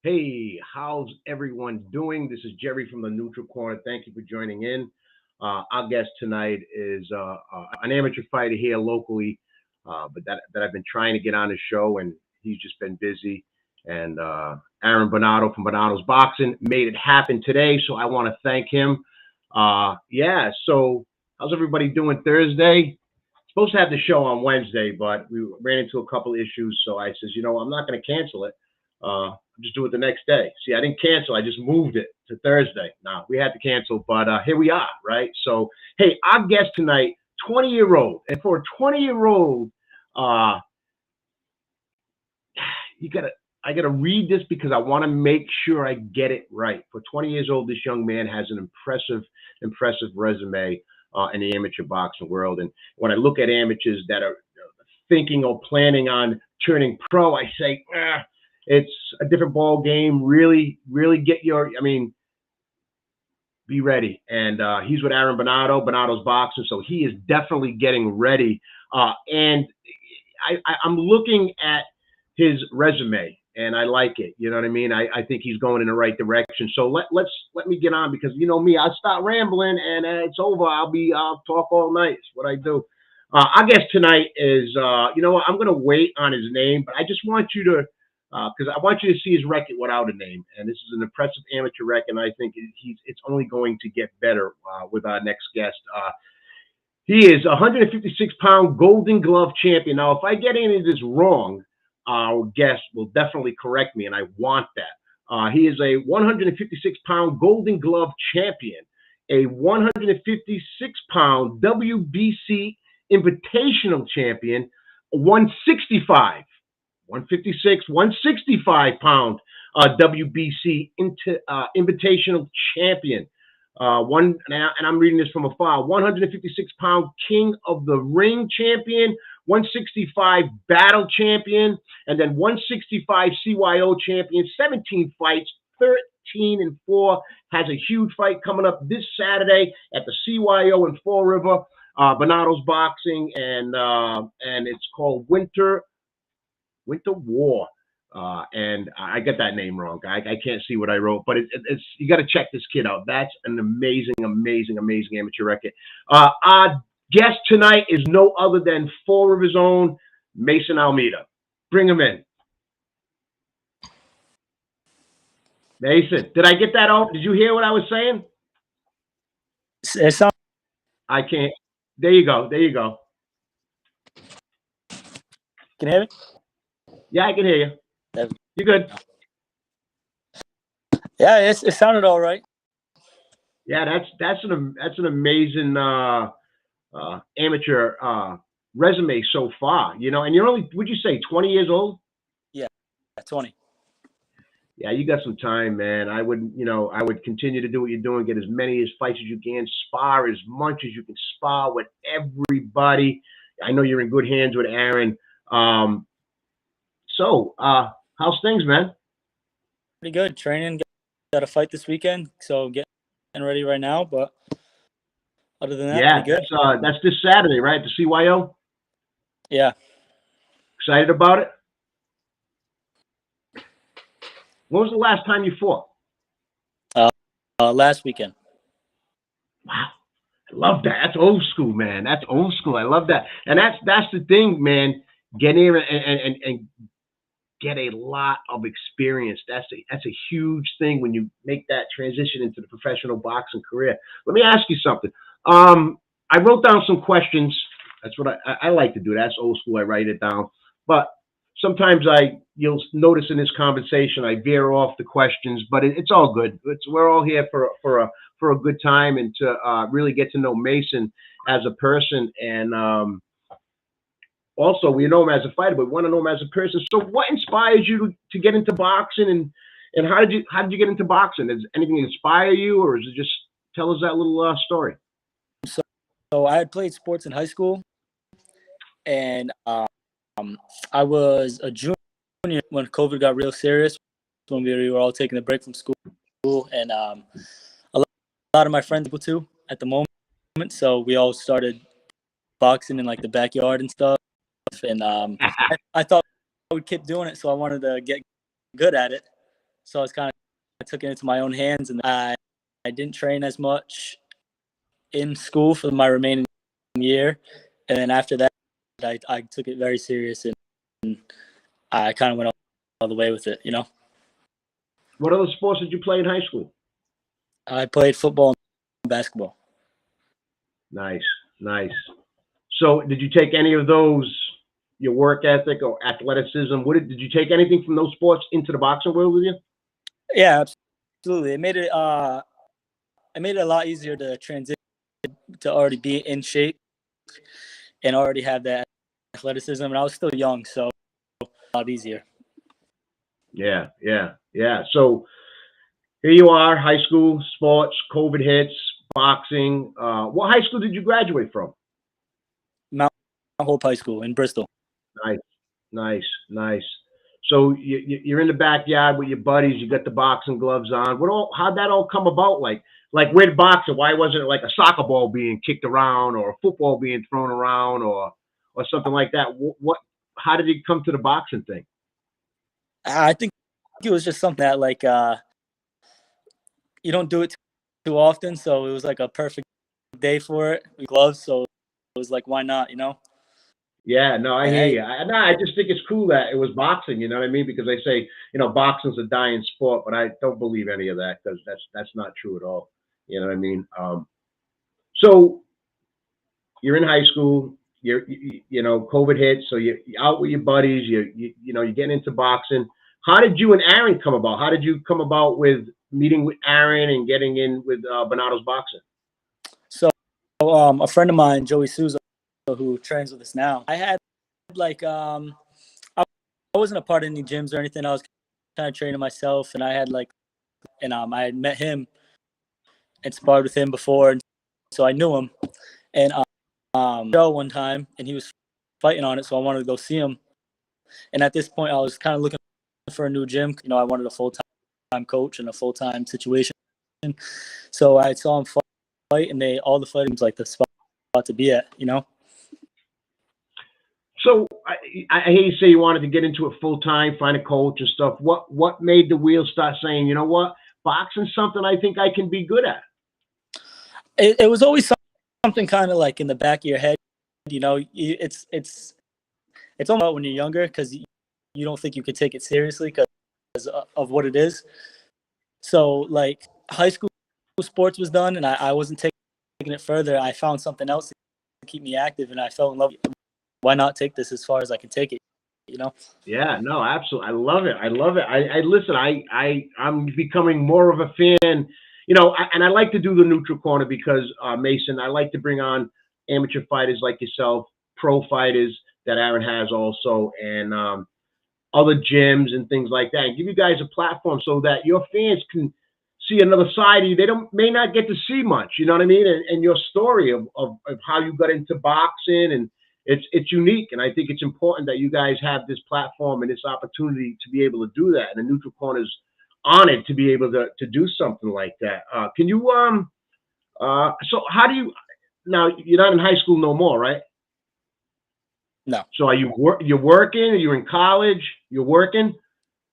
Hey, how's everyone doing? This is Jerry from the Neutral Corner. Thank you for joining in. Our guest tonight is an amateur fighter here locally, but that I've been trying to get on the show, and he's just been busy. And Aaron Bernardo from Bernardo's Boxing made it happen today, so I want to thank him. Yeah, so how's everybody doing Thursday? Supposed to have the show on Wednesday, but we ran into a couple issues, so I says, I'm not going to cancel it. Just do it the next day. See, I didn't cancel. I just moved it to Thursday. Now, we had to cancel, but here we are, right? So, hey, our guest tonight, 20-year-old. And for a 20-year-old, I gotta read this because I want to make sure I get it right. For 20 years old, this young man has an impressive resume in the amateur boxing world. And when I look at amateurs that are thinking or planning on turning pro, I say, it's a different ball game. Really get be ready. And he's with Aaron Bernardo's Boxing, so he is definitely getting ready. And I'm looking at his resume, and I like it. You know what I mean? I think he's going in the right direction. So let me get on, because you know me, I start rambling and it's over. I'll talk all night. It's what I do. Our guest tonight is, I'm going to wait on his name, but I just want you to, because I want you to see his record without a name. And this is an impressive amateur record, and I think it's only going to get better with our next guest. He is a 156-pound Golden Glove champion. Now, if I get any of this wrong, our guest will definitely correct me, and I want that. He is a 156-pound Golden Glove champion, a 156-pound WBC Invitational champion, 165 165-pound WBC Invitational champion. And I'm reading this from afar. 156-pound King of the Ring champion, 165 battle champion, and then 165 CYO champion. 17 fights, 13-4. Has a huge fight coming up this Saturday at the CYO in Fall River, Bernardo's Boxing, and it's called Winter War. And I get that name wrong. I can't see what I wrote, but it's you got to check this kid out. That's an amazing amateur record. Our guest tonight is no other than Fall River's own Mason Almeida. Bring him in. Mason, did I get that out? Did you hear what I was saying? I can't. There you go. Can you hear me? Yeah, I can hear you. You good? Yeah, it sounded all right. Yeah, that's an amazing amateur resume so far. And you're only, would you say, 20 years old? Yeah, 20. Yeah, you got some time, man. I would continue to do what you're doing, get as many fights as you can, spar as much as you can spar with everybody. I know you're in good hands with Aaron. So, how's things, man? Pretty good. Training. Got a fight this weekend, so getting ready right now. But other than that, pretty good. That's this Saturday, right? The CYO? Yeah. Excited about it? When was the last time you fought? Last weekend. Wow. I love that. That's old school, man. That's old school. I love that. And that's the thing, man. Get in and get a lot of experience. That's a huge thing when you make that transition into the professional boxing career. Let me ask you something. I wrote down some questions. That's what I like to do. That's old school. I write it down. But sometimes you'll notice in this conversation, I veer off the questions, but it's all good. We're all here for a good time and to really get to know Mason as a person. And also, we know him as a fighter, but we want to know him as a person. So what inspires you to get into boxing, and how did you get into boxing? Does anything inspire you, or is it just tell us that little story? So I had played sports in high school, and I was a junior when COVID got real serious, when we were all taking a break from school, and a lot of my friends were too at the moment. So we all started boxing in like the backyard and stuff. And I thought I would keep doing it, so I wanted to get good at it. So I took it into my own hands, and I didn't train as much in school for my remaining year. And then after that, I took it very serious, and I kind of went all the way with it, you know. What other sports did you play in high school? I played football and basketball. Nice, nice. So, did you take any of those, your work ethic or athleticism? Did you take anything from those sports into the boxing world with you? Yeah, absolutely. It made it a lot easier to transition to already be in shape and already have that athleticism. And I was still young, so a lot easier. Yeah, yeah, yeah. So here you are, high school, sports, COVID hits, boxing. What high school did you graduate from? Mount Hope High School in Bristol. Nice, nice, nice. So you're in the backyard with your buddies. You got the boxing gloves on. How'd that all come about? Like with boxing, why wasn't it like a soccer ball being kicked around or a football being thrown around or something like that? How did it come to the boxing thing? I think it was just something that you don't do it too often, so it was like a perfect day for it. We gloves, so it was like, why not, you know? Yeah, no, I And hear hey, you. I just think it's cool that it was boxing. You know what I mean? Because they say, boxing's a dying sport, but I don't believe any of that because that's not true at all. You know what I mean? So you're in high school. COVID hit, so you're out with your buddies. You're getting into boxing. How did you and Aaron come about? How did you come about with meeting with Aaron and getting in with Bernardo's boxing? so a friend of mine, Joey Souza, who trains with us now, I had like I wasn't a part of any gyms or anything. I was kind of training myself, and I had I had met him and sparred with him before, and so I knew him. And show one time, and he was fighting on it, so I wanted to go see him. And at this point, I was kind of looking for a new gym. You know, I wanted a full-time coach and a full-time situation. So I saw him fight, and all the fighting was like the spot to be at. You know. So I hear you say you wanted to get into it full time, find a coach and stuff. What made the wheels start saying, you know what, boxing's something I think I can be good at? It was always something kind of like in the back of your head. You know, it's almost about when you're younger because you don't think you could take it seriously because of what it is. So like high school sports was done, and I wasn't taking it further. I found something else to keep me active, and I fell in love with it. Why not take this as far as I can take it? You know? Yeah, no, absolutely. I love it. I love it. I listen. I'm becoming more of a fan. And I like to do the neutral corner because Mason. I like to bring on amateur fighters like yourself, pro fighters that Aaron has also, and other gyms and things like that, and give you guys a platform so that your fans can see another side of you. They may not get to see much. You know what I mean? And your story of how you got into boxing and it's unique, and I think it's important that you guys have this platform and this opportunity to be able to do that. And the neutral corner is honored to be able to do something like that. Can you so how do you now? You're not in high school no more, right? No. So you're working? Are you in college? You're working.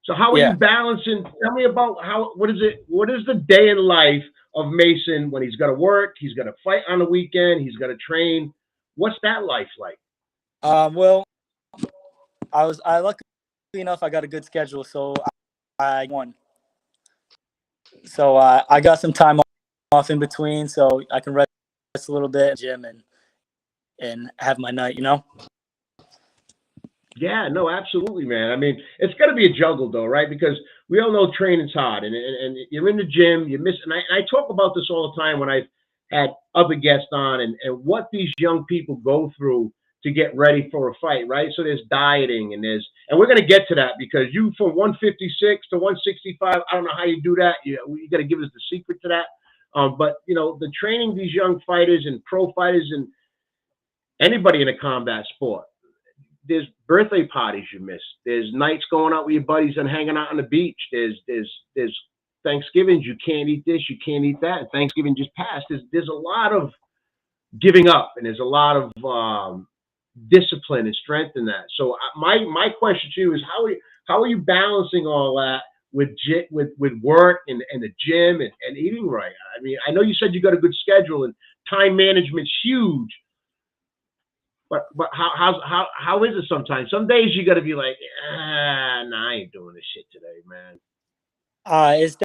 So how are you Yeah. balancing? Tell me about what is the day in life of Mason when he's got to work, he's got to fight on the weekend, he's got to train. What's that life like? Well, I luckily enough I got a good schedule, so I won. So I got some time off in between, so I can rest a little bit in the gym and have my night. You know. Yeah, no, absolutely, man. I mean, it's got to be a juggle, though, right? Because we all know training's hard, and you're in the gym, you miss. And I talk about this all the time when I've had other guests on, and what these young people go through to get ready for a fight, right? So there's dieting, and we're gonna get to that because you from 156 to 165. I don't know how you do that. You got to give us the secret to that. But the training these young fighters and pro fighters and anybody in a combat sport. There's birthday parties you miss. There's nights going out with your buddies and hanging out on the beach. There's Thanksgivings you can't eat this, you can't eat that. And Thanksgiving just passed. There's a lot of giving up, and there's a lot of discipline and strength in that. So my question to you is how are you balancing all that with work and the gym and eating right? I mean, I know you said you got a good schedule and time management's huge, but how is it sometimes? Some days you got to be like, nah, I ain't doing this shit today, man. It's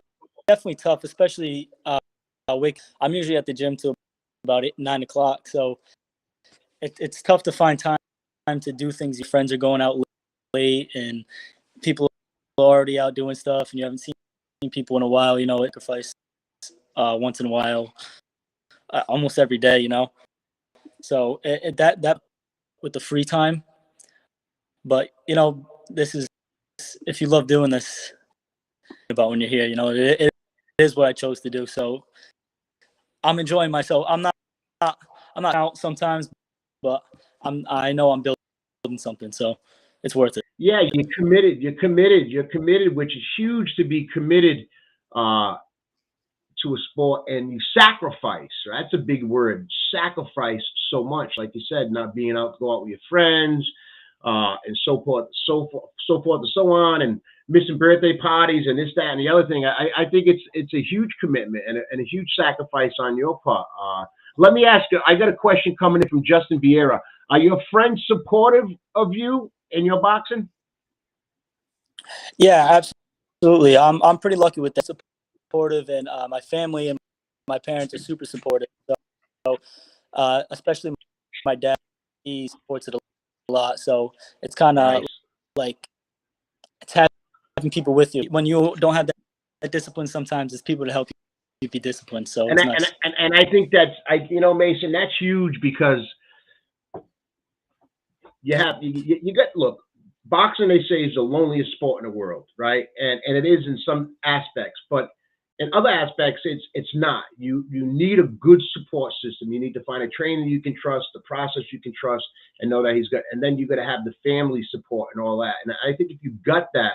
definitely tough, especially I'm usually at the gym till about 9 o'clock, so it's tough to find time to do things. Your friends are going out late, and people are already out doing stuff, and you haven't seen people in a while. Sacrifice once in a while, almost every day. So that with the free time, but this is, if you love doing this, about when you're here, it is what I chose to do. So I'm enjoying myself. I'm not out sometimes, but I know I'm building something, so it's worth it. Yeah, you're committed. You're committed, which is huge to be committed uh, to a sport, and you sacrifice. That's a big word. Sacrifice so much, like you said, not being out to go out with your friends, and so forth, and so on, and missing birthday parties and this, that, and the other thing. I think it's a huge commitment and a huge sacrifice on your part. Let me ask you. I got a question coming in from Justin Vieira. Are your friends supportive of you in your boxing? Yeah, absolutely. I'm pretty lucky with that. Supportive, and my family and my parents are super supportive. So especially my dad, he supports it a lot. So it's kind of Nice. like it's having people with you when you don't have that discipline. Sometimes it's people to help you be disciplined. So And it's I, and, nice. and I think Mason, that's huge because you got look, boxing they say is the loneliest sport in the world, right? And it is in some aspects, but in other aspects it's not. You need a good support system. You need to find a trainer you can trust, the process you can trust, and know that he's got. And then you got to have the family support and all that. And I think if you got that,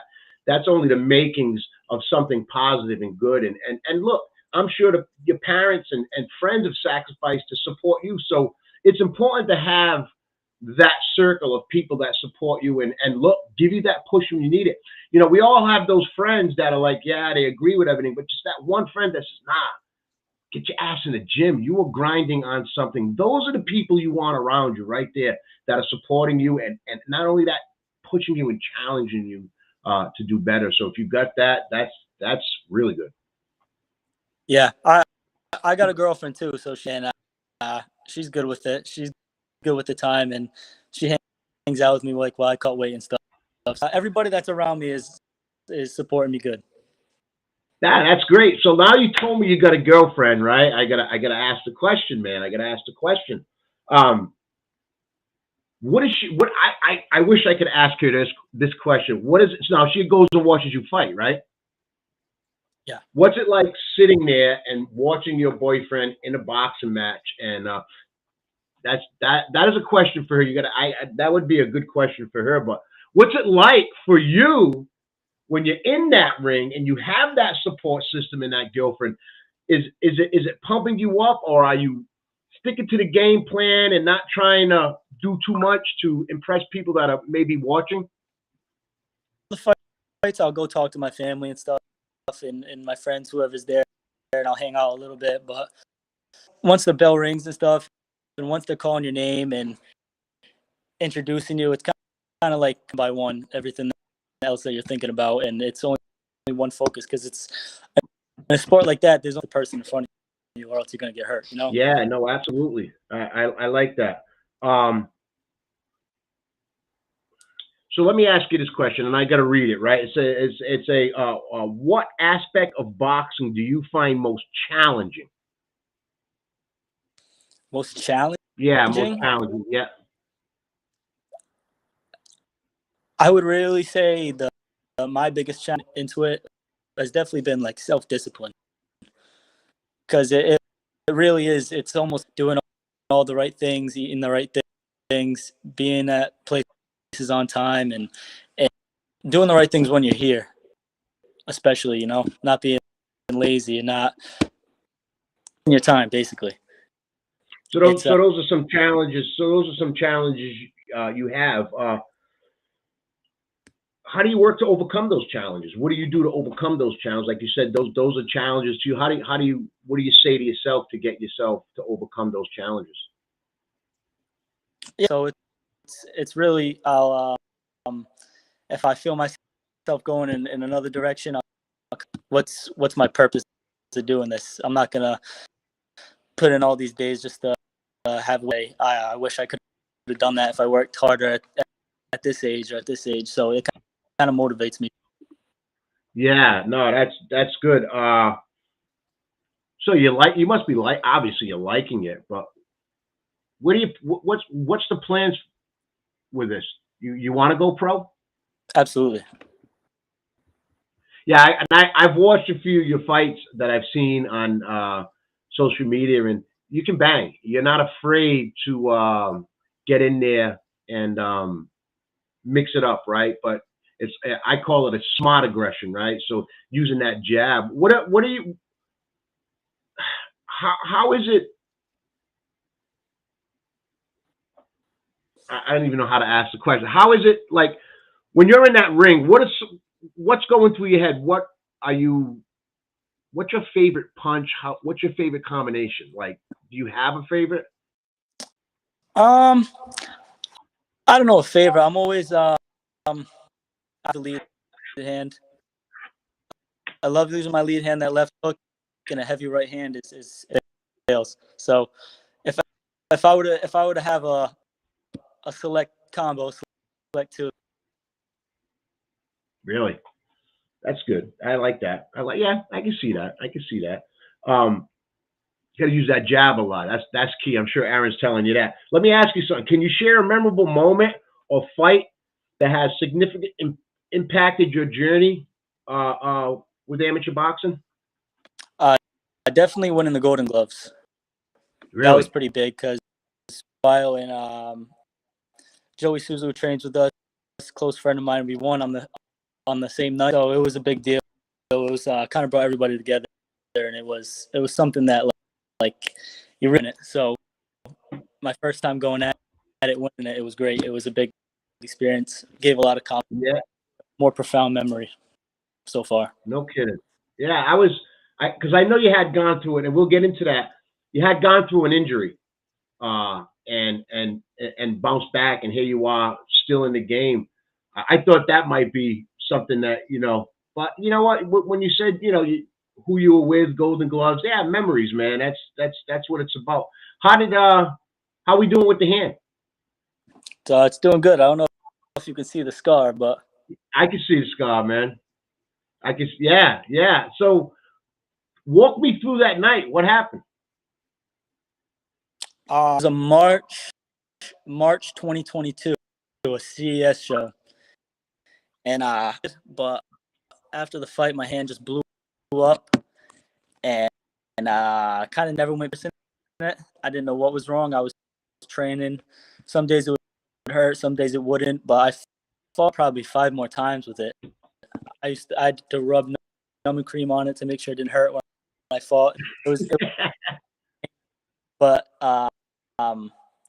that's only the makings of something positive and good. And look, I'm sure your parents and friends have sacrificed to support you. So it's important to have that circle of people that support you and look, give you that push when you need it. We all have those friends that are like, yeah, they agree with everything, but just that one friend that says, nah, get your ass in the gym. You are grinding on something. Those are the people you want around you right there that are supporting you and not only that, pushing you and challenging you to do better. So if you got that, that's really good. Yeah, I got a girlfriend too, so she's good with it. She's good with the time, and she hangs out with me like while I cut weight and stuff. Everybody that's around me is supporting me good. That's great. So now you told me you got a girlfriend, right? I gotta ask the question, man. I gotta ask the question. Um, what is she? What I wish I could ask her this question. What is it? Now she goes and watches you fight, right? Yeah. What's it like sitting there and watching your boyfriend in a boxing match? And that is a question for her. That would be a good question for her. But what's it like for you when you're in that ring and you have that support system in that girlfriend? Is it pumping you up, or are you sticking to the game plan and not trying to do too much to impress people that are maybe watching? The fights, I'll go talk to my family and stuff, and my friends, whoever's there, and I'll hang out a little bit. But once the bell rings and stuff, and once they're calling your name and introducing you, it's kind of like by one everything else that you're thinking about, and it's only one focus because it's in a sport like that. There's only the person in front of you, or else you're gonna get hurt. Yeah, no, absolutely. I like that. So let me ask you this question, and I got to read it, right? It's a what aspect of boxing do you find most challenging? Most challenging, Yeah, most challenging. Yeah. I would really say my biggest challenge into it has definitely been like self discipline, because it really is. It's almost doing all the right things, eating the right things, being at places on time, and doing the right things when you're here, especially not being lazy and not in your time, basically. So It's those are some challenges. So those are some challenges you have. how do you work to overcome those challenges? What do you do to overcome those challenges? Like you said, those are challenges to you. What do you say to yourself to get yourself to overcome those challenges? Yeah, so it's really if I feel myself going in another direction, what's my purpose to doing this? I'm not gonna put in all these days just to have a way. I wish I could have done that if I worked harder at this age or at this age. So it kind of motivates me. Yeah, no, that's good. So you must be like, obviously you're liking it, but what's the plans with this? You want to go pro? Absolutely. Yeah, I've watched a few of your fights that I've seen on social media, and you can bang. You're not afraid to get in there and mix it up, right? But I call it a smart aggression, right? So using that jab. What are you? How is it? I don't even know how to ask the question. How is it like when you're in that ring? What's going through your head? Are you? What's your favorite punch? What's your favorite combination? Like, do you have a favorite? Um, I don't know a favorite. I'm always I the lead hand. I love using my lead hand. That left hook and a heavy right hand is fails. So if if I were to have a select combo, select two. Really? That's good. I like that. Yeah, I can see that. I can see that. Um, you got to use that jab a lot. That's key. I'm sure Aaron's telling you that. Let me ask you something. Can you share a memorable moment or fight that has significant impacted your journey with amateur boxing? I definitely winning the Golden Gloves. That was Really? pretty big because while in Joey Souza, who trains with us, close friend of mine, we won on the same night, so it was a big deal. It was kind of brought everybody together, and it was something that like you win it. So my first time going at it, winning it, it was great. It was a big experience. Gave a lot of confidence, Yeah. more profound memory so far. No kidding. Yeah, because I know you had gone through it, and we'll get into that. You had gone through an injury, and bounced back, and here you are still in the game. I thought that might be something that but you know what? When you said who you were with, Golden Gloves, yeah, memories, man. That's what it's about. How we doing with the hand? So it's doing good. I don't know if you can see the scar, but I can see the scar, man. Yeah. So walk me through that night. What happened? it was a March 2022, a CES show, and but after the fight, my hand just blew up, and kind of never went in it. I didn't know what was wrong. I was training. Some days it would hurt, some days it wouldn't, but I fought probably 5 more times with it. I had to rub numbing cream on it to make sure it didn't hurt when I fought. But I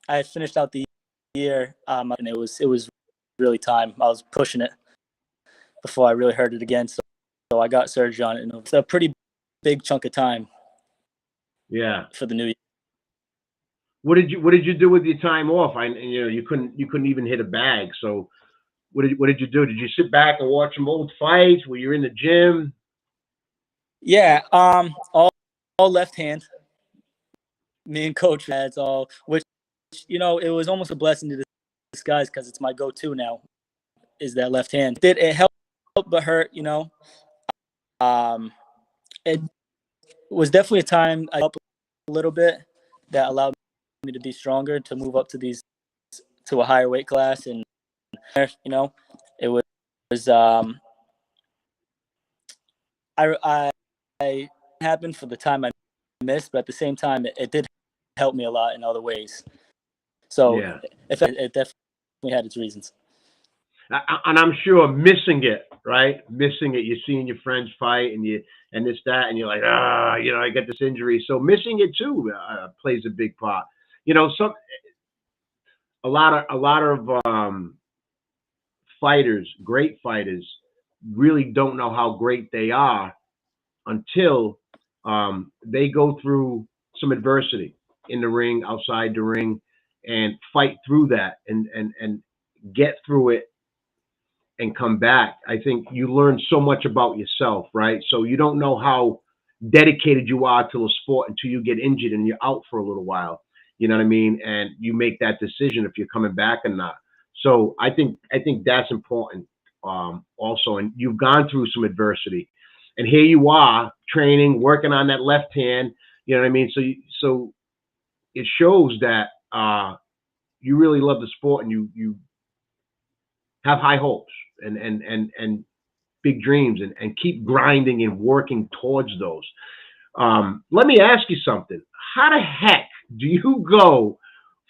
had finished out the year, and it was really time. I was pushing it before I really hurt it again. So I got surgery on it, and it's a pretty big chunk of time. Yeah. For the new year. What did you do with your time off? You couldn't even hit a bag. So what did you do? Did you sit back and watch some old fights? Were you in the gym? Yeah, all left hand. Me and Coach had all, which it was almost a blessing to disguise because it's my go-to now. Is that left hand? Did it help but hurt? It was definitely a time I helped a little bit that allowed me to be stronger, to move up to a higher weight class, and it was I happened for the time I missed, but at the same time it did help me a lot in other ways. So Yeah. it definitely had its reasons. And I'm sure missing it, right? Missing it. You're seeing your friends fight, and this that, and you're like, I got this injury. So missing it too plays a big part. A lot of fighters, great fighters, really don't know how great they are until they go through some adversity in the ring, outside the ring, and fight through that and get through it and come back. I think you learn so much about yourself, right? So you don't know how dedicated you are to a sport until you get injured and you're out for a little while. You know what I mean? And you make that decision if you're coming back or not. So I think that's important also. And you've gone through some adversity, and here you are training, working on that left hand. You know what I mean? So it shows that you really love the sport, and you have high hopes and big dreams, and keep grinding and working towards those. Let me ask you something. How the heck do you go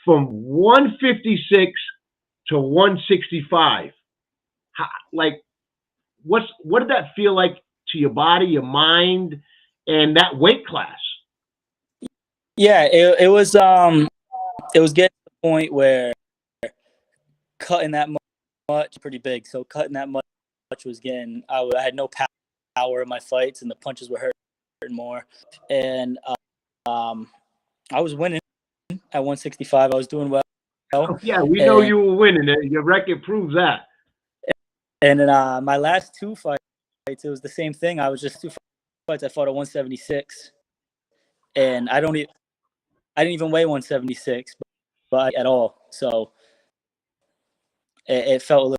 from 156 to 165? Like, what did that feel like to your body, your mind, and that weight class? Yeah, it was getting to the point where cutting that much pretty big. So cutting that much was getting. I had no power in my fights, and the punches were hurting more. And I was winning at 165. I was doing well. Oh, yeah, we know And, you were winning. Your record proves that. and then my last two fights, it was the same thing. I was just two fights. I fought at 176, and I didn't even weigh 176, but at all. So it felt a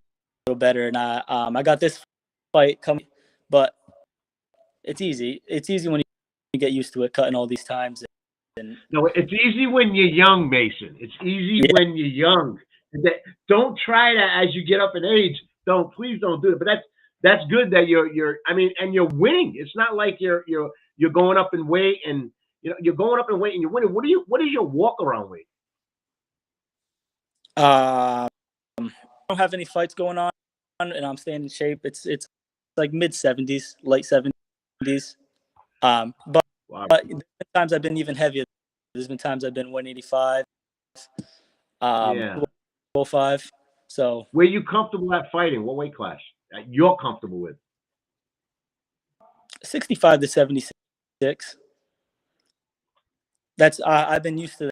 little better, and I got this fight coming, but it's easy. It's easy when you get used to it, cutting all these times. And No, it's easy when you're young, Mason. It's easy yeah, when you're young. Don't try that as you get up in age. Please don't do it. But that's good that you're. I mean, and you're winning. It's not like you're going up in weight, and you're going up in weight and you're winning. What is your walk around weight? I don't have any fights going on, and I'm staying in shape. It's like mid 70s, late 70s. But Wow. there's been times I've been even heavier. There's been times I've been 185, Yeah. 205. So Where you comfortable at fighting? What weight class you're comfortable with? 65 to 76. That's I've been used to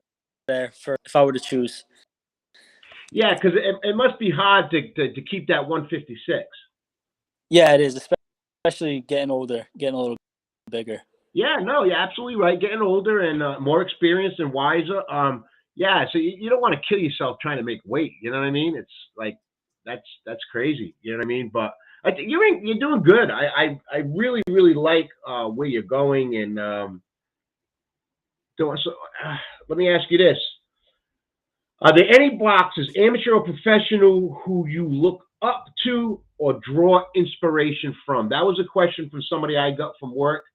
there for if I were to choose. Yeah, because it must be hard to keep that 156. Yeah, it is, especially getting older, getting a little bigger. Yeah, no, you're absolutely right. Getting older and more experienced and wiser. Yeah, so you don't want to kill yourself trying to make weight. You know what I mean? It's like that's crazy. You know what I mean? But I think you're doing good. I really like where you're going and doing. So let me ask you this: are there any boxers, amateur or professional, who you look up to or draw inspiration from? That was a question from somebody I got from work,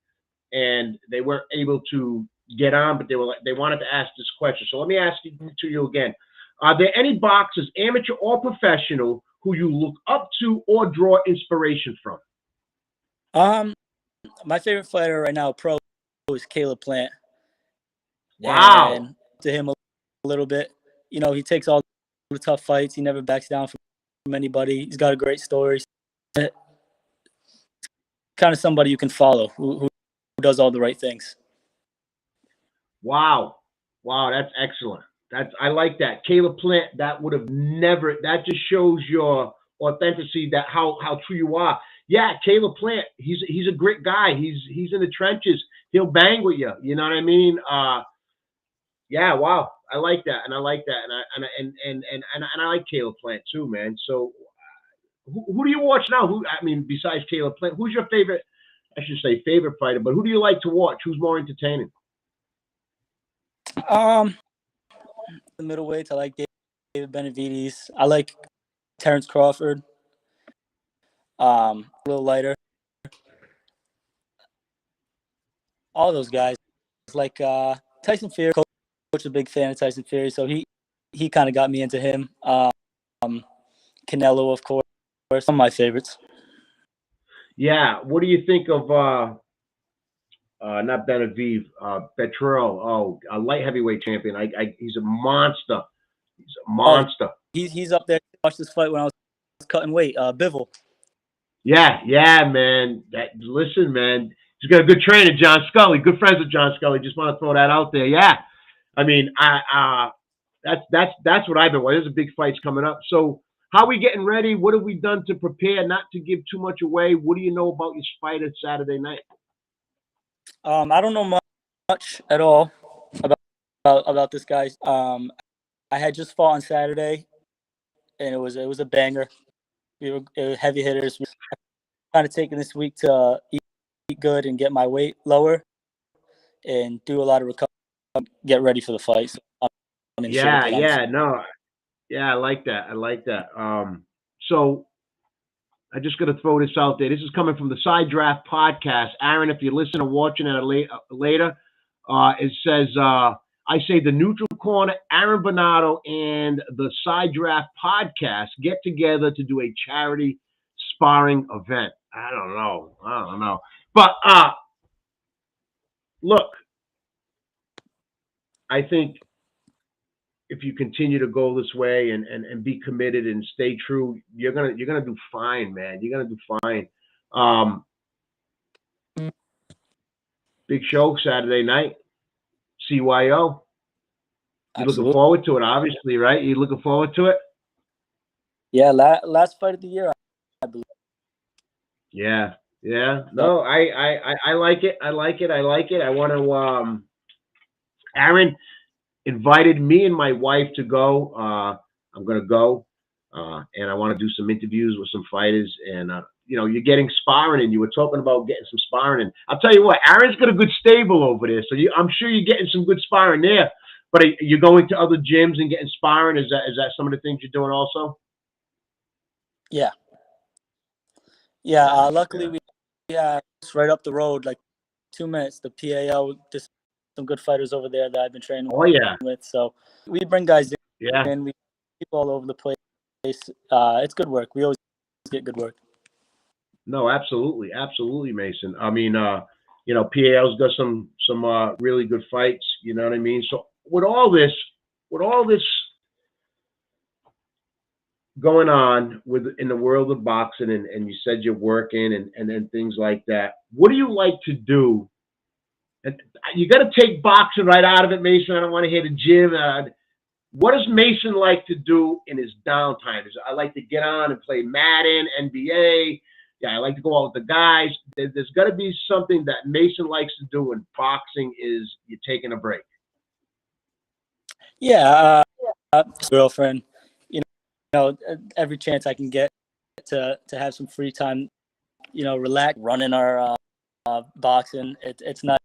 and they weren't able to get on, but they wanted to ask this question. So let me ask it to you again. Are there any boxers, amateur or professional, who you look up to or draw inspiration from? My favorite fighter right now, pro, is Caleb Plant, Wow. and to him a little bit. He takes all the tough fights. He never backs down from anybody. He's got a great story. Kind of somebody you can follow who does all the right things. Wow. Wow, that's excellent. I like that. Caleb Plant, that would have never that just shows your authenticity, that how true you are. Yeah, Caleb Plant, he's a great guy. He's in the trenches. He'll bang with you. You know what I mean? Yeah, wow. I like that, and I like that, and I like Caleb Plant too, man. So who do you watch now? I mean, besides Caleb Plant, who's your favorite? I should say favorite fighter, but who do you like to watch? Who's more entertaining? The middleweights, I like David Benavides. I like Terrence Crawford. A little lighter. All those guys, like Tyson Fury. Coach is a big fan of Tyson Fury, so he kind of got me into him. Canelo, of course, some of my favorites. Yeah. What do you think of not Benavides, Betrell? Oh, a light heavyweight champion. He's a monster. He's a monster. He's up there. I watched this fight when I was cutting weight. Bivol. Yeah, man. Listen, man. He's got a good trainer, John Scully. Good friends with John Scully. Just want to throw that out there. Yeah. I mean, that's what I've been. Well, there's a big fights coming up. So, how are we getting ready? What have we done to prepare? Not to give too much away. What do you know about your fight at Saturday night? I don't know much at all about this guy. I had just fought on Saturday, and it was a banger. We were heavy hitters. We were kind of taking this week to eat good and get my weight lower, and do a lot of recovery, get ready for the fight. So I'm in shape. No, yeah, I like that. So I just got to throw this out there. This is coming from the Side Draft podcast. Aaron, if you listen or watching it later, it says, I say the Neutral Corner, Aaron Bernardo, and the Side Draft podcast get together to do a charity sparring event. I don't know. But look, I think if you continue to go this way and be committed and stay true, you're gonna do fine, man. You're gonna do fine. Big show Saturday night, CYO. You're looking forward to it, obviously, right? You looking forward to it? Yeah, last fight of the year, I believe. Yeah. No, I like it. I want to. Aaron invited me and my wife to go. I'm gonna go, and I want to do some interviews with some fighters. And you're getting sparring, and you were talking about getting some sparring. And I'll tell you what, Aaron's got a good stable over there, so I'm sure you're getting some good sparring there. But you're going to other gyms and getting sparring. Is that some of the things you're doing also? Yeah. Luckily, we it's right up the road, like 2 minutes. The PAL, just some good fighters over there that I've been training with. So we bring guys in. We keep all over the place. It's good work. We always get good work. No, absolutely, Mason. I mean, PAL's got some really good fights. You know what I mean? So with all this going on in the world of boxing, and you said you're working and then things like that, what do you like to do? And you got to take boxing right out of it, Mason. I don't want to hear the gym. What does Mason like to do in his downtime? I like to get on and play Madden, NBA. Yeah, I like to go out with the guys. There's got to be something that Mason likes to do when boxing is you're taking a break. Yeah, girlfriend. Every chance I can get to have some free time, relax, running our boxing. It's nice.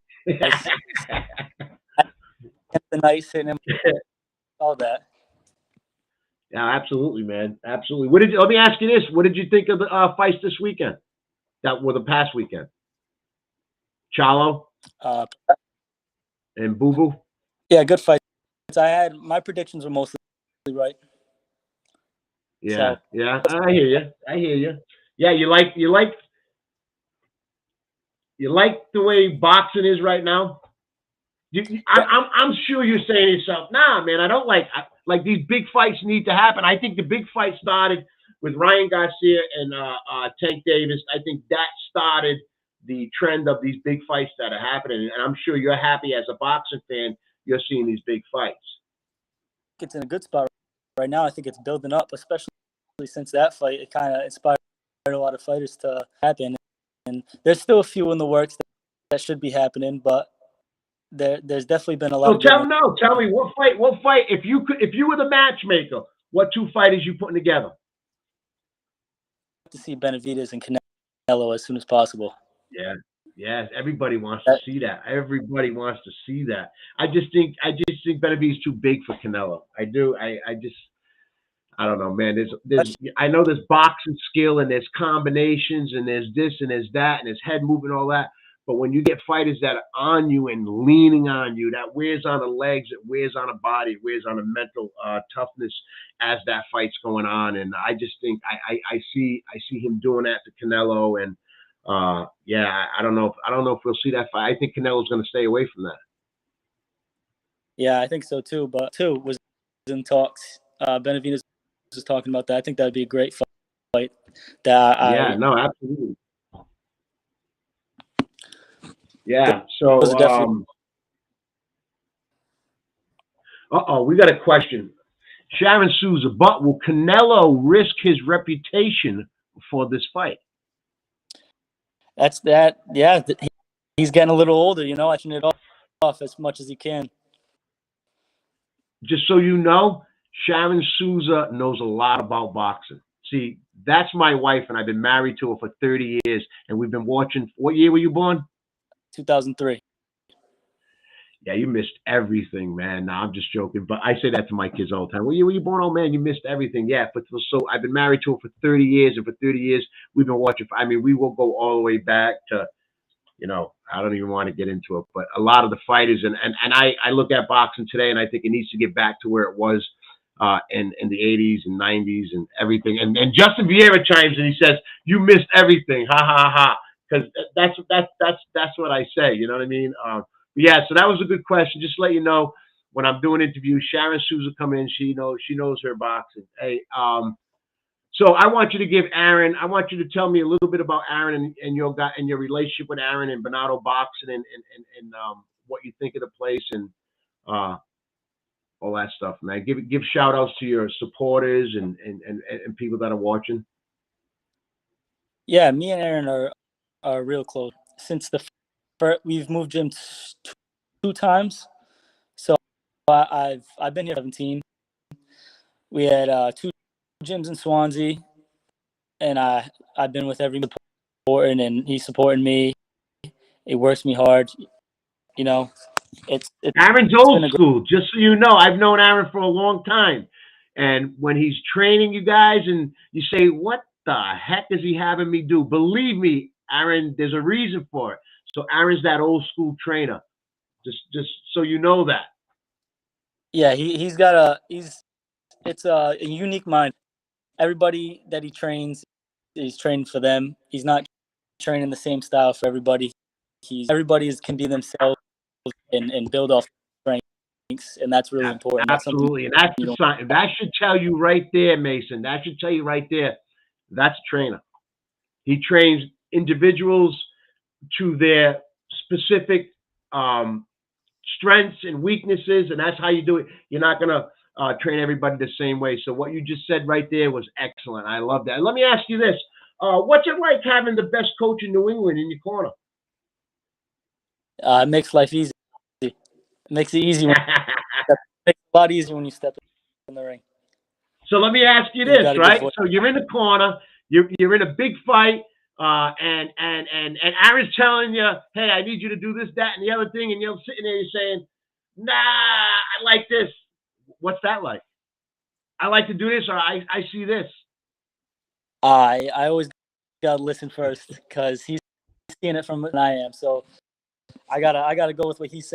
The night sitting in all that. Yeah, absolutely, man. Absolutely. Let me ask you this. What did you think of the fights this weekend? That were the past weekend? Chalo and Boo Boo? Yeah, good fights. My predictions were mostly right. Yeah, I hear you. Yeah, you like the way boxing is right now. I'm sure you're saying to yourself, nah, man, I don't like these big fights need to happen. I think the big fight started with Ryan Garcia and Tank Davis. I think that started the trend of these big fights that are happening, and I'm sure you're happy as a boxing fan. You're seeing these big fights. It's in a good spot right now. I think it's building up, especially since that fight. It kind of inspired a lot of fighters to happen, and there's still a few in the works that should be happening, but there's definitely been a lot. So tell me what fight if you were the matchmaker, what two fighters you putting together? To see Benavidez and Canelo as soon as possible. Yeah, everybody wants to see that. I just think Benavidez is too big for Canelo. I do. I don't know, man. I know there's boxing skill and there's combinations and there's this and there's that and there's head movement, all that. But when you get fighters that are on you and leaning on you, that wears on the legs, it wears on the body, it wears on the mental toughness as that fight's going on. And I just think I see him doing that to Canelo. And I don't know if we'll see that fight. I think Canelo's going to stay away from that. Yeah, I think so too. But was in talks. Benavidez was talking about that. I think that'd be a great fight. that Yeah, I no, absolutely. Yeah. those So, are definitely. we got a question. Sharon Souza, but will Canelo risk his reputation for this fight? That's that. Yeah, he's getting a little older. Watching it off as much as he can. Just so you know, Sharon Souza knows a lot about boxing. See, that's my wife, and I've been married to her for 30 years, and we've been watching. What year were you born? 2003. Yeah, you missed everything, man. No, I'm just joking, but I say that to my kids all the time. Well, you were you born, old man? You missed everything. Yeah, but so I've been married to her for 30 years, and for 30 years we've been watching. I mean, we will go all the way back to, I don't even want to get into it, but a lot of the fighters, and I look at boxing today, and I think it needs to get back to where it was in the 80s and 90s and everything. And Justin Vieira chimes and he says, "You missed everything, ha ha ha," because that's what I say. You know what I mean? Yeah. So that was a good question. Just to let you know, when I'm doing interviews, Sharon Souza come in. She knows her boxing. Hey, so I want you to give Aaron. I want you to tell me a little bit about Aaron and your guy and your relationship with Aaron and Bernardo Boxing and what you think of the place and uh, all that stuff, man. Give shout outs to your supporters and people that are watching. Yeah, me and Aaron are real close. Since the first, we've moved gyms two times. So I've been here 17. We had two gyms in Swansea, and I've been with every supporting, and he's supporting me. It works me hard. You know, Aaron's it's old been a great. school, just so you know. I've known Aaron for a long time. And when he's training you guys and you say, "What the heck is he having me do?" Believe me, Aaron, there's a reason for it. So Aaron's that old school trainer. Just so you know that. Yeah, it's a unique mind. Everybody that he trains, he's training for them. He's not training the same style for everybody. Everybody can be themselves and build off strengths, and that's really important. That's something Absolutely. And that's you the don't. sign. That should tell you right there, Mason. That should tell you right there. That's a trainer. He trains individuals to their specific um, strengths and weaknesses, and that's how you do it. You're not going to train everybody the same way. So what you just said right there was excellent. I love that. Let me ask you this. What's it like having the best coach in New England in your corner? It makes life easy. It makes it easy when it makes it a lot easier when you step in the ring. So let me ask you You've this, got a good right? voice. So you're in the corner, you're in a big fight, and Aaron's telling you, "Hey, I need you to do this, that, and the other thing," and you're sitting there, you're saying, "Nah, I like this." What's that like? I like to do this, or I see this. I always gotta listen first because he's seeing it from when I am. So I gotta go with what he's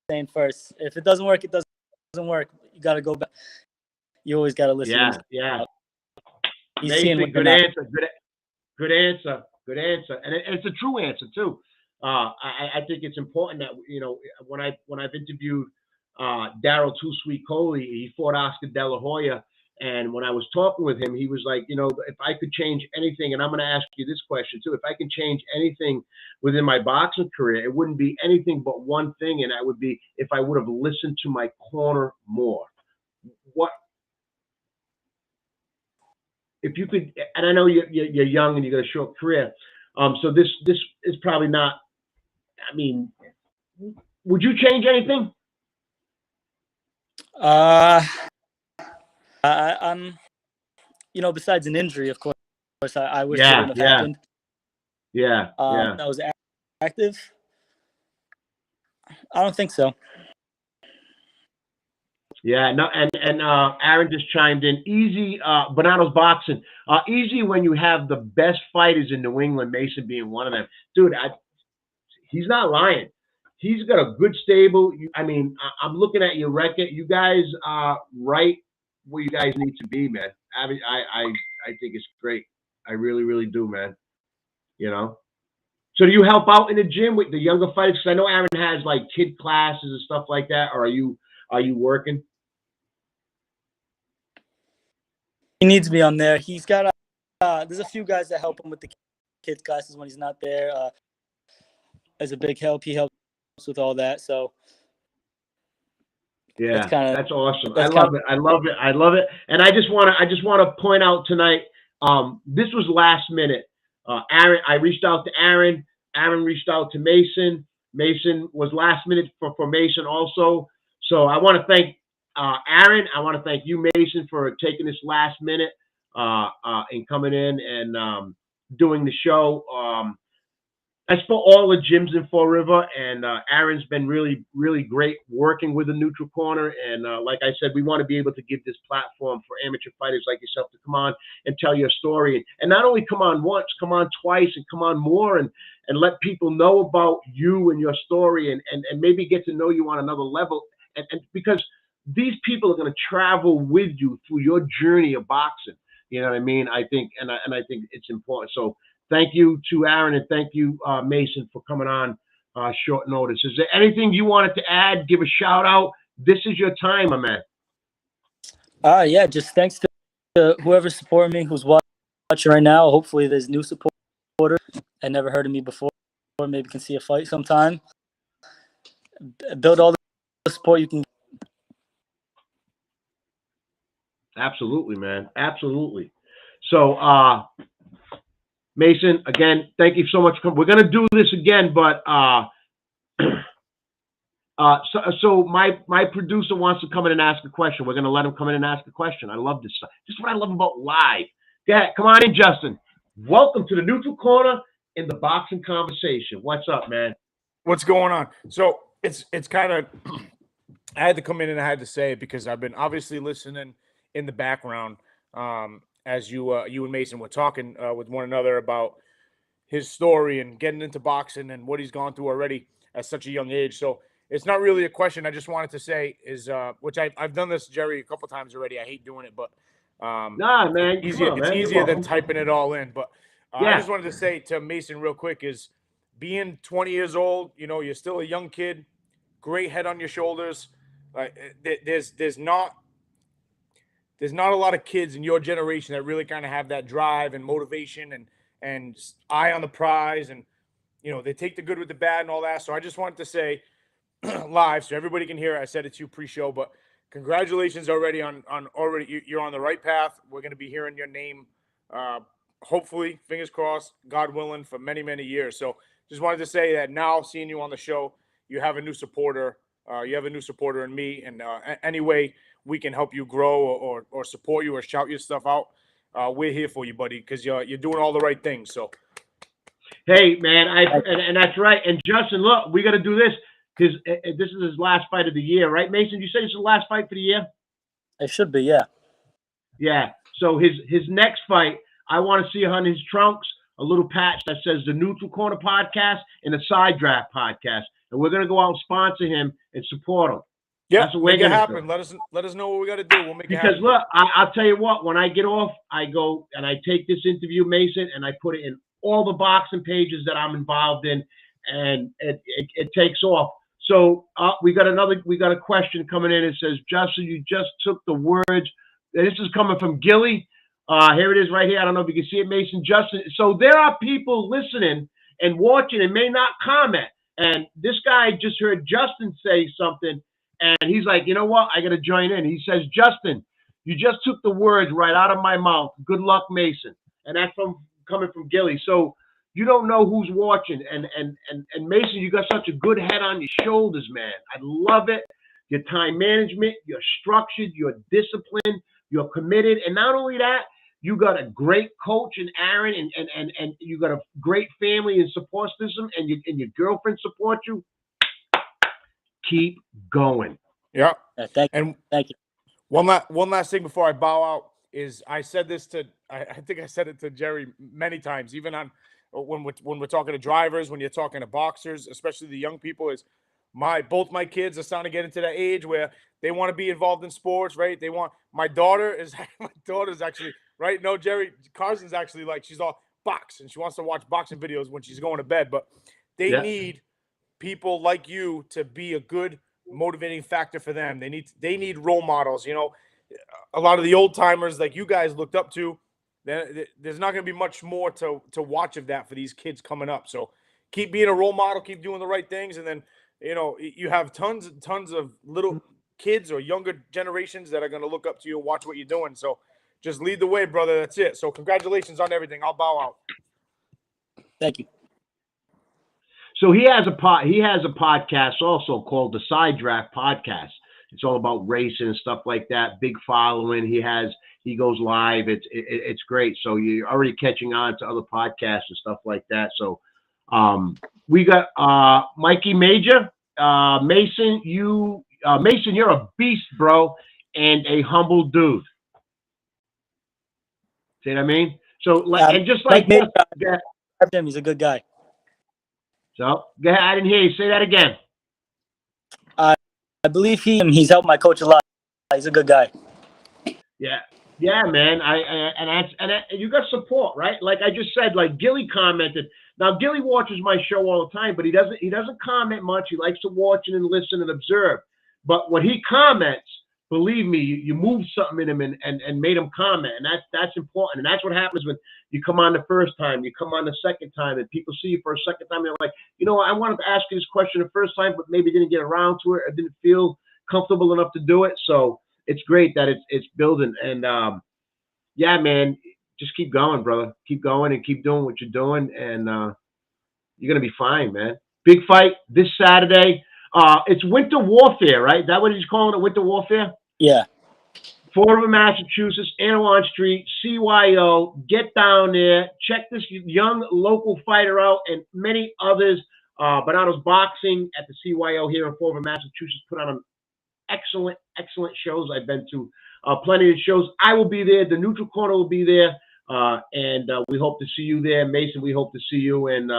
saying first. If it doesn't work, it doesn't work. You gotta go back. You always gotta listen. Yeah, yeah. He's seeing what Mason, you're good not. answer. Good answer. Good answer. And it's a true answer too. I think it's important that when I've interviewed Daryl Too Sweet Coley, he fought Oscar De La Hoya, and when I was talking with him, he was like, if I could change anything, and I'm going to ask you this question too, if I could change anything within my boxing career, it wouldn't be anything but one thing, and that would be if I would have listened to my corner more. What if you could? And I know you're young and you got a short career, so this is probably not. I mean, would you change anything? Uh, I'm. Besides an injury, of course, I wish it Yeah, wouldn't have yeah, happened. yeah, yeah, I was active. I don't think so. yeah. No, and Aaron just chimed in. Easy, Bernardo's boxing. Easy when you have the best fighters in New England. Mason being one of them, dude. He's not lying. He's got a good stable. I mean, I'm looking at your record. You guys are right where you guys need to be, man. I mean, I think it's great. I really, really do, man. You know. So do you help out in the gym with the younger fighters? Because I know Aaron has like kid classes and stuff like that. Or are you working? He needs me on there. He's got there's a few guys that help him with the kids classes when he's not there. As a big help, he helps with all that. So that's Yeah, kind of that's awesome. I that's kind love it. I love it. I love it. And I just want to point out tonight. This was last minute. Aaron, I reached out to Aaron. Aaron reached out to Mason. Mason was last minute for Mason also. So I want to thank Aaron. I want to thank you, Mason, for taking this last minute and coming in and doing the show. I support all the gyms in Fall River, and Aaron's been really, really great working with the Neutral Corner. And like I said, we want to be able to give this platform for amateur fighters like yourself to come on and tell your story. And not only come on once, come on twice, and come on more, and let people know about you and your story, and maybe get to know you on another level. And because these people are going to travel with you through your journey of boxing. You know what I mean? I think, and I think it's important. So thank you to Aaron, and thank you, Mason, for coming on short notice. Is there anything you wanted to add? Give a shout out. This is your time, my man. yeah, just thanks to whoever's supporting me, who's watching right now. Hopefully, there's new supporters that never heard of me before. Maybe can see a fight sometime. Build all the support you can. Absolutely, man. Absolutely. So, Mason, again, thank you so much. We're going to do this again, but so my producer wants to come in and ask a question. We're going to let him come in and ask a question. I love this stuff. This is what I love about live. Yeah, come on in, Justin. Welcome to the Neutral Corner in the boxing conversation. What's up, man? What's going on? So it's kind of, I had to come in and I had to say it because I've been obviously listening in the background as you and Mason were talking with one another about his story and getting into boxing and what he's gone through already at such a young age. So it's not really a question. I just wanted to say is, which I've done this, Jerry, a couple times already. I hate doing it, but nah, man, it's easier than typing it all in. But yeah. I just wanted to say to Mason real quick is being 20 years old, you know, you're still a young kid, great head on your shoulders. There's not a lot of kids in your generation that really kind of have that drive and motivation and eye on the prize, and you know they take the good with the bad and all that. So I just wanted to say live so everybody can hear it. I said it to you pre-show, but congratulations already on already you're on the right path. We're going to be hearing your name, hopefully, fingers crossed, God willing, for many years. So just wanted to say that now seeing you on the show, you have a new supporter. You have a new supporter in me, and any way we can help you grow or support you or shout your stuff out, we're here for you, buddy, because you're doing all the right things. So, hey, man, and that's right. And Justin, look, we got to do this because this is his last fight of the year, right, Mason? You said it's the last fight for the year. It should be, yeah. Yeah. So his next fight, I want to see on his trunks a little patch that says the Neutral Corner Podcast and the Side Draft Podcast. And we're going to go out and sponsor him and support him. Yeah, that's what we're make it gonna happen. do. Let us know what we got to do. We'll make it because happen. Look, I'll tell you what. When I get off, I go and I take this interview, Mason, and I put it in all the boxing pages that I'm involved in, and it takes off. So we got a question coming in. It says, Justin, you just took the words. This is coming from Gilly. Here it is right here. I don't know if you can see it, Mason. Justin. So there are people listening and watching and may not comment. And this guy just heard Justin say something, and he's like, you know what? I got to join in. He says, Justin, you just took the words right out of my mouth. Good luck, Mason. And that's coming from Gilly. So you don't know who's watching. And Mason, you got such a good head on your shoulders, man. I love it. Your time management, you're structured, you're disciplined, you're committed. And not only that, you got a great coach in Aaron, and you got a great family and support system, and your girlfriend supports you. Keep going. Yeah. Thank you. One last thing before I bow out is I said this to I think I said it to Jerry many times, even on when we're talking to drivers, when you're talking to boxers, especially the young people, is both my kids are starting to get into that age where they want to be involved in sports, right? My daughter's actually right. No, Jerry Carson's actually like she's all box and she wants to watch boxing videos when she's going to bed, but they need people like you to be a good motivating factor for them. They need role models. You know, a lot of the old timers like you guys looked up to, there's not going to be much more to watch of that for these kids coming up. So keep being a role model, keep doing the right things, and then you have tons and tons of little kids or younger generations that are going to look up to you and watch what you're doing. So just lead the way, brother. That's it. So congratulations on everything. I'll bow out. Thank you. So he has a podcast also called the Side Draft Podcast. It's all about racing and stuff like that. Big following. He goes live. It's great. So you're already catching on to other podcasts and stuff like that. So we got Mikey Major. Mason, you're a beast, bro, and a humble dude. See what I mean? So and just like Major, he's a good guy. So go ahead. I didn't hear you. Say that again. I believe he's helped my coach a lot. He's a good guy. Yeah, man. And you got support, right? Like I just said, like Gilly commented. Now Gilly watches my show all the time, but he doesn't comment much. He likes to watch and listen and observe. But when he comments, believe me, you move something in him and made him comment, and that's important. And that's what happens when you come on the first time, you come on the second time, and people see you for a second time. They're like, I wanted to ask you this question the first time, but maybe didn't get around to it or didn't feel comfortable enough to do it. So it's great that it's building. And yeah, man, just keep going, brother. Keep going and keep doing what you're doing, and you're gonna be fine, man. Big fight this Saturday. It's Winter Warfare, right? Is that what he's calling it? Winter Warfare? Yeah. Fall River, Massachusetts, Anawan Street, CYO. Get down there. Check this young local fighter out and many others. Bernardo's Boxing at the CYO here in Fall River, Massachusetts put on excellent shows. I've been to plenty of shows. I will be there. The Neutral Corner will be there. And we hope to see you there. Mason, we hope to see you, and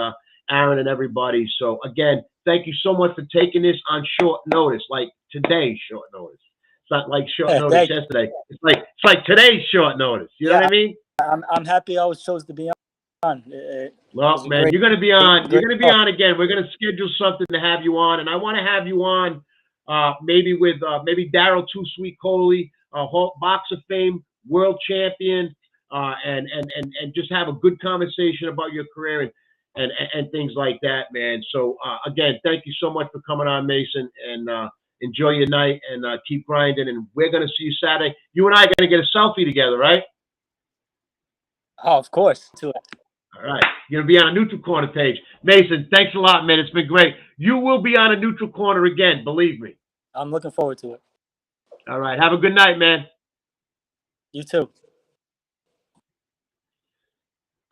Aaron and everybody. So, again, thank you so much for taking this on short notice, like today's short notice. It's not like short notice yesterday. It's like today's short notice. You know what I mean? I'm happy I was chosen to be on. Well, man, you're going to be on. You're going to be on again. We're going to schedule something to have you on, and I want to have you on maybe with maybe Daryl Too Sweet Coley, boxer fame, world champion, and just have a good conversation about your career and things like that, man. So again, thank you so much for coming on, Mason, and enjoy your night and keep grinding. And we're gonna see you Saturday. You and I are gonna get a selfie together, right? Oh, of course. To it. All right, you're gonna be on a Neutral Corner page, Mason. Thanks a lot, man. It's been great. You will be on a Neutral Corner again, believe me. I'm looking forward to it. All right, have a good night, man. You too.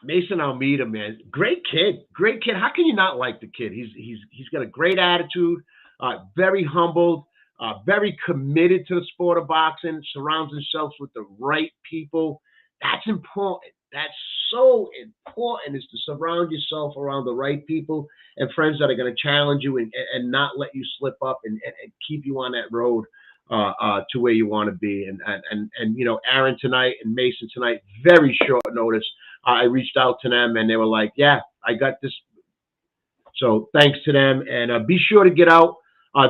Mason Almeida, man, great kid. How can you not like the kid? He's got a great attitude, very humbled, very committed to the sport of boxing. Surrounds himself with the right people. That's important. That's so important, is to surround yourself around the right people and friends that are going to challenge you and not let you slip up and keep you on that road to where you want to be. And Aaron tonight and Mason tonight, very short notice. I reached out to them and they were like, yeah, I got this. So thanks to them. And be sure to get out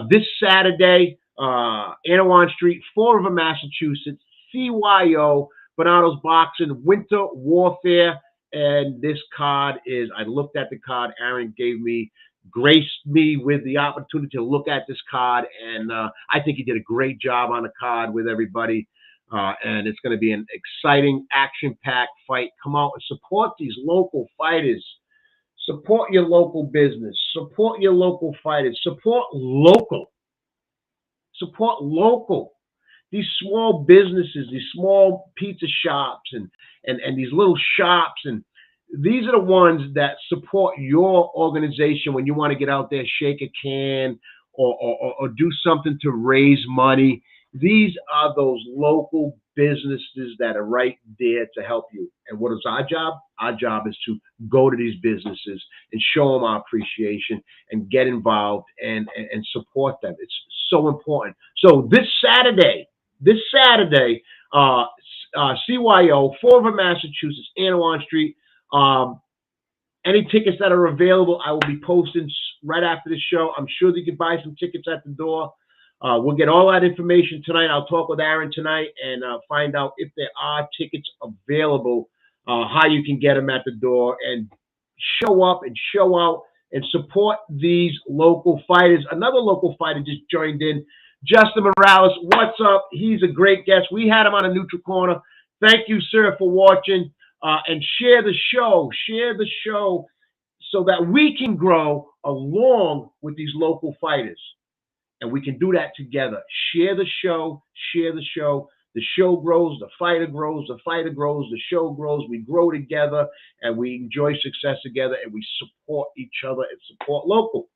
this Saturday, Anawan Street, Fall River, Massachusetts, CYO, Bernardo's Boxing, Winter Warfare. And this card is, I looked at the card. Aaron graced me with the opportunity to look at this card. And I think he did a great job on the card with everybody. And it's going to be an exciting, action-packed fight. Come out and support these local fighters. Support your local business. Support your local fighters. Support local. Support local. These small businesses, these small pizza shops and these little shops, and these are the ones that support your organization when you want to get out there, shake a can, or do something to raise money. These are those local businesses that are right there to help you. And what is our job? Our job is to go to these businesses and show them our appreciation and get involved and support them. It's so important. So this Saturday, CYO, Fall River, Massachusetts, Anawan Street. Any tickets that are available, I will be posting right after this show. I'm sure that you can buy some tickets at the door. We'll get all that information tonight. I'll talk with Aaron tonight and find out if there are tickets available how you can get them at the door and show up and show out and support these local fighters. Another local fighter just joined in, Justin Morales. What's up? He's a great guest. We had him on a Neutral Corner. Thank you, sir, for watching. And share the show. Share the show so that we can grow along with these local fighters. And we can do that together. Share the show. Share the show. The show grows, the fighter grows, the fighter grows, the show grows. We grow together and we enjoy success together and we support each other and support local.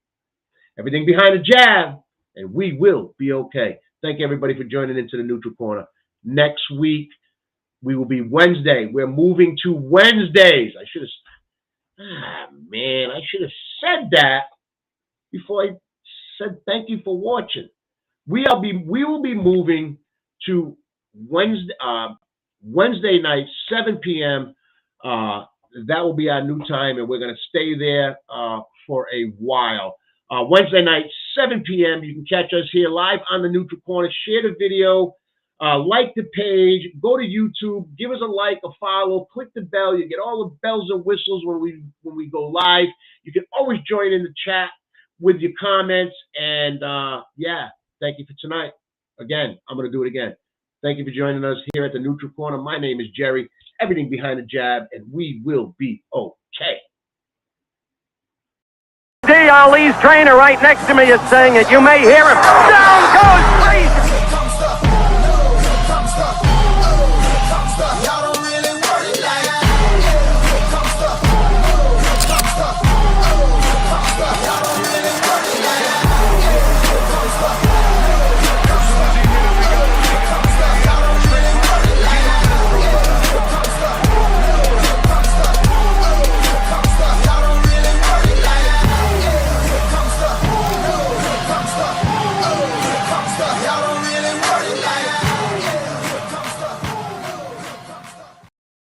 Everything behind the jab, and we will be okay. Thank you, everybody, for joining into the Neutral Corner. Next week, we will be Wednesday. We're moving to Wednesdays. I should have said that before I said thank you for watching. We will be moving to Wednesday night, 7 p.m. That will be our new time, and we're going to stay there for a while. Wednesday night, 7 p.m. You can catch us here live on the Neutral Corner. Share the video, like the page, go to YouTube, give us a like, a follow, click the bell. You get all the bells and whistles when we go live. You can always join in the chat with your comments. And yeah, thank you for tonight. Again, I'm going to do it again. Thank you for joining us here at the Neutral Corner. My name is Jerry. Everything behind the jab, and we will be okay. D. Ali's trainer right next to me is saying it. You may hear him. Down goes